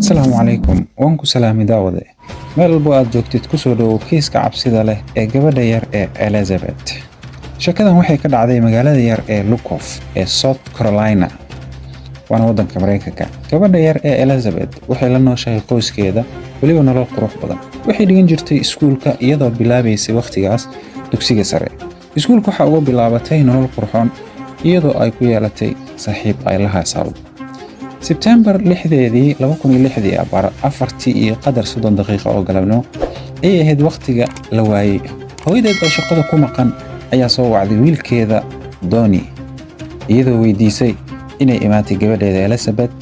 السلام عليكم وانكو سلامي داودة meel walbo aad joogtid ku soo dhowow kiiska cabsida leh ee gabadha yar ee Elizabeth. Shakadan waxay ka dhacday magaalada yar ee Lukoff ee South Carolina, waana waddanka Mareykanka. Gabadha yar ee Elizabeth waxay la nooshahay qoyskeeda waliba nolol qurux badan. Waxay dhigan jirtay iskuulka iyadoo bilaabaysay waqtigaas dugsiga sare. Iskuulku waxa uu bilaabatay nolol qurxoon iyadoo ay ku yeelatay saaxiib ay la haasaaw. September 6 2006 abar 4:30 daqiiqo oo galabnimo ay ahayd waqtiga la waayay. Hooyadeed oo shaqada ku maqan ayaa soo wacday wiilkeeda Donny iyadoo weydiisay inay imaatay gabadheeda Elizabeth,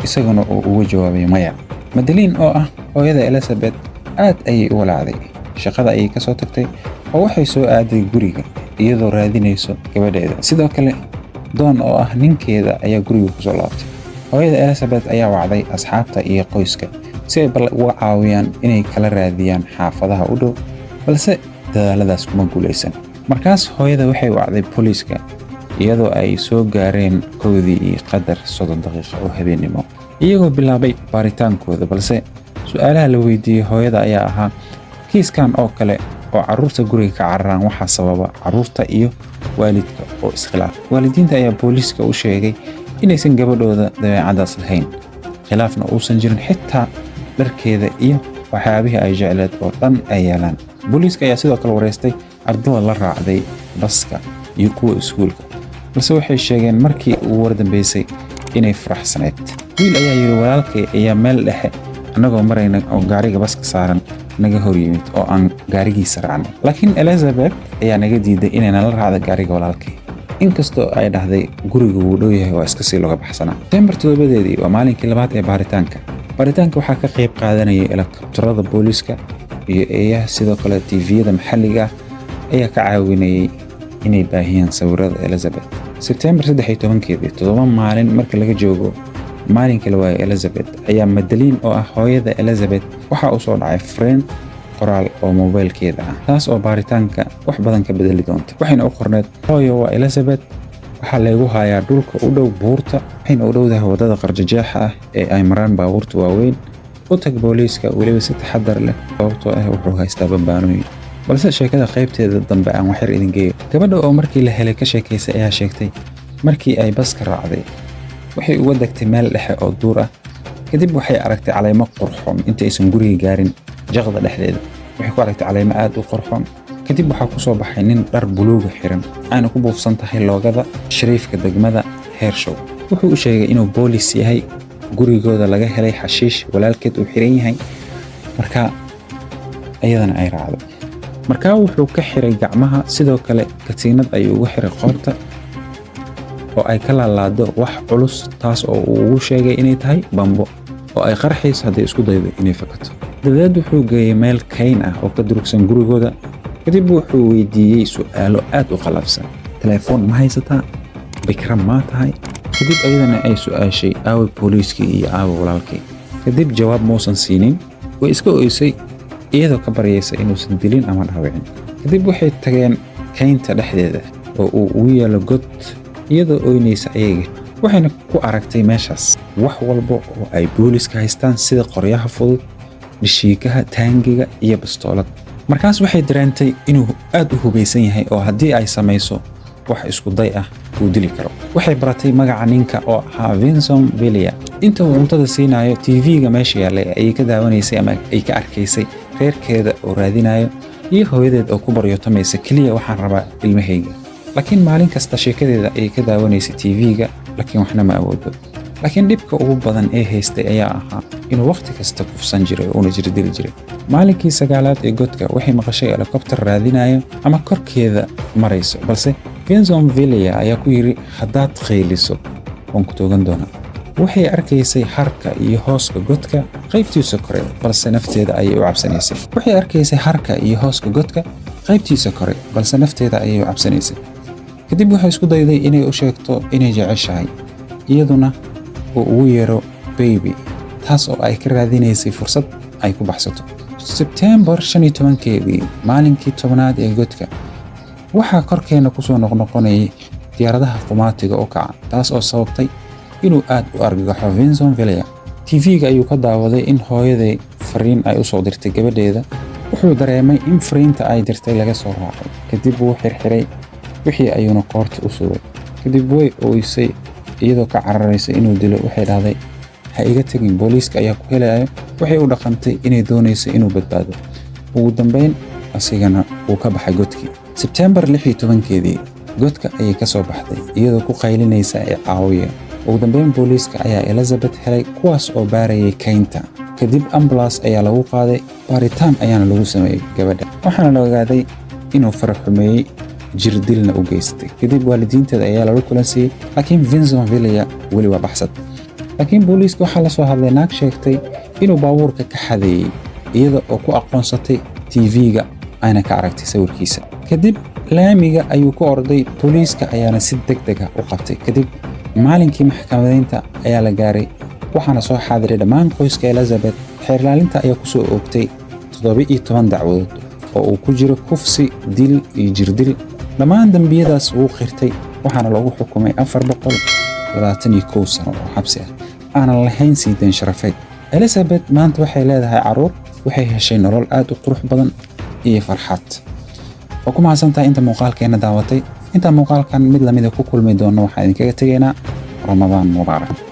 isaguna uu ugu jawaabay maya. Madeline oo ah hooyada Elizabeth aad ayay u walacday. Shaqada ayay ka soo tagtay oo waxay soo aaday guriga iyadoo raadinayso gabadheeda. Sidoo kale Don oo ah ninkeeda ayaa guriga ku soo laabtay. hooyada Elizabeth ayaa wacday asxaabta iyo qoyska si ay uga caawiyaan inay kala raadiyaan xaafadaha u dhow, balse dadaaladaas kuma guuleysan. Markaas hooyada waxay wacday booliiska iyadoo ay soo gaareen 1:30 daqiiqo oo habeenimo, iyagoo bilaabay baaritaankooda. Balse su'aalaha la weydiiyay hooyada ayaa ahaa kiiskan oo kale oo carruurta guriga ka cararaan waxa sababa carruurta iyo waalidka oo iskhilaaf. Waalidiinta ayaa booliiska u sheegay inaysan gabadhooda dabeecadaas lahayn, khilaafna uusan jirin, xitaa dharkeeda iyo waxyaabihii ay jecleed oo dhan ay yeelaan. Booliiska ayaa sidoo kale wareystay ardayda la raacday baska iyo kuwa iskuulka, balse waxay sheegeen markii ugu wardambeysay inay faraxsaneed. wiil ayaa yiri walaalkay ayaa meel dhexe anagoo marayna oo gaariga baska saaran naga hor yimid oo aan gaarigiisa raacnay, laakiin Elizabeth ayaa naga diiday inay nala raacdo gaariga walaalkay. inkastoo ay dhahday guriga uu dhow yahay waa iska sii looga baxsanaa. September 7 waa maalinkii labaad ee baaritaanka waxaa ka qayb qaadanayay helikobtarada booliiska iyo eeyaha. Sidoo kale TV-yada maxalliga ayaa ka caawinayay inay baahiyaan sawirada Elizabeth. September 13 7 maalin marka laga joogo maalinka la waayay Elizabeth ayaa Madeline oo ah hooyada Elizabeth waxa uu soo dhacay friend qoraal oo mobilkeeda ah, taas oo baaritaanka wax badan ka bedeli doonta. Waxayna u qorneed hooyo waa Elizabeth, waxa lagu hayaa dhulka u dhow buurta, waxayna u dhowdahay wadada qarjajeexa ah ee ay maraan baabuurta waaweyn. U tag booliiska waliba si taxadar leh sababtoo ah wuxuu haystaa bambaanooyin. balse sheekada qaybteeda dambe aan wax yar idin geeyo. Gabadha oo markii la helay ka sheekaysay ayaa sheegtay markii ay baska raacday waxay uga degtay meel dhexe oo duur ah, kadib waxay aragtay caleemo qurxoon inta aysan guriga gaarin. jaqda dhexdeeda waxay ku aragtay caleemo aad u qurxoon. kadib waxaa ku soo baxay nin dhar buluug xiran ayna ku buufsan tahay loogada shariifka degmada Hershow. wuxuu u sheegay inuu booliis yahay, gurigooda laga helay xashiish walaalkeed uu xiran yahay, markaa ayadana ay raacdo. markaa wuxuu ka xiray gacmaha, sidoo kale katiinad ayuu ugu xiray qoorta oo ay ka laalaado wax culus, taas oo uu ugu sheegay inay tahay bambo oo ay qarxayso haddii isku daydo inay fakato. dabadeed wuxuu geeyay meel kayn ah oo ka durugsan gurigooda. kadib wuxuu weydiiyey su'aalo aad u qalafsan. telefoon ma haysataa? bikra ma tahay? kadib ayadana ay su'aashay aawe booliiskii iyo aawe walaalkii. kadib jawaab muusan siinin, way iska oysay iyadoo ka baryaysa inuusan dilin ama dhaawicin. kadib waxay tageen kaynta dhexdeeda oo uu ugu yaalo god iyadoo oynaysa ayaga. waxayna ku aragtay meeshaas wax walba oo ay booliiska haystaan sida qoryaha fudud, dhishiikaha, taangiga iyo bastoolad. markaas waxay dareentay inuu aad u hubeysan yahay oo haddii ay samayso wax isku day ah uu dili karo. waxay baratay magaca ninka oo ahaa Vincent Villiers. inta uu cuntada siinayo TV-ga meesha yaallay ayay ka daawanaysay ama ay ka arkaysay reerkeeda oo raadinayo iyo hooyadeed oo ku baryotamaysa kaliya waxaan rabaa ilmahayga. laakiin maalin kasta sheekadeeda ayay ka daawanaysay TV-ga, laakiin waxna ma awoodo. laakiin dhibka ugu badan ee haystay ayaa ahaa inuu waqti kasta kufsan jiray oo una jirdili jiray. maalinkii 9aad ee godka waxay maqashay helikobtar raadinayo ama korkeeda marayso, balse Vincent Villiers ayaa ku yiri haddaad khayliso waan ku toogan doonaa. waxay arkaysay harka iyo hooska godka qaybtiisa kore, balse nafteeda ayay u cabsanaysay. waxay arkaysay harka iyo hooska godka qaybtiisa kore, balse nafteeda ayay u cabsanaysay. kadib waxay isku dayday inay u sheegto inay jeceshahay, iyaduna uu ugu yeero baby, taas oo ay ka raadinaysay fursad ay ku baxsato. September 15 maalinkii 10aad ee godka waxaa korkeena ku soo noqnoqonayay diyaaradaha qumaatiga oo kaca, taas oo sababtay inuu aad u argagaxo Vincent Villiers. TV-ga ayuu ka daawaday in hooyaday fariin ay u soo dirtay gabadheeda. Wuxuu dareemay in fariinta ay dirtay laga soo raacay. Kadib wuu xirxiray wixii ayuuna qoorta u sugay. Kadib way ooysay iyadoo ka cararaysa inuu dilo. Waxay dhahday ha iga tagin, booliiska ayaa ku helayo. Waxay u dhaqantay inay doonayso inuu badbaado. Ugu dambeyn asigana wuu ka baxay godkii. Sebtembar 16 godka ayay ka soo baxday iyadoo ku qaylinaysa ee caawiya. Ugu dambeyn booliiska ayaa Elizabeth helay, kuwaas oo baarayay kaynta. Kadib ambulance ayaa lagu qaaday, baaritaan ayaana lagu sameeyay gabadha. Waxaana la ogaaday inuu farax xumeeyay, jirdilna u geystay. Kadib waalidiinteeda ayaa lagu kulansiiyay, laakiin Vincent Villiers weli waa baxsad. laakiin booliiska waxaa la soo hadlay naag sheegtay inuu baabuurka ka xadeeyay iyada oo ku aqoonsatay TV-ga ayna ka aragtay sawirkiisa. Kadib laamiga ayuu ku orday, booliiska ayaana si degdeg ah u qabtay. Kadib maalinkii maxkamadaynta ayaa la gaaray, waxaana soo xaadiray dhammaan qoyska Elizabeth. Xeer ilaalinta ayaa ku soo oogtay 17 dacwadood oo uu ku jiro kufsi, dil iyo jirdil. dhammaan dambiyadaas wuu qirtay, waxaana lagu xukumay 421 sano oo xabsi ah, aanan lahayn sii dayn sharafeed. Elizabeth maanta waxay leedahay caruur, waxay heshay nolol aad u qurux badan iyo farxad. oo ku mahadsantahay inta muuqaalkeena daawatay. inta muuqaalkan mid lamid ah ku kulmi doono waxaan idinkaga tegaynaa Ramadaan Mubaarak.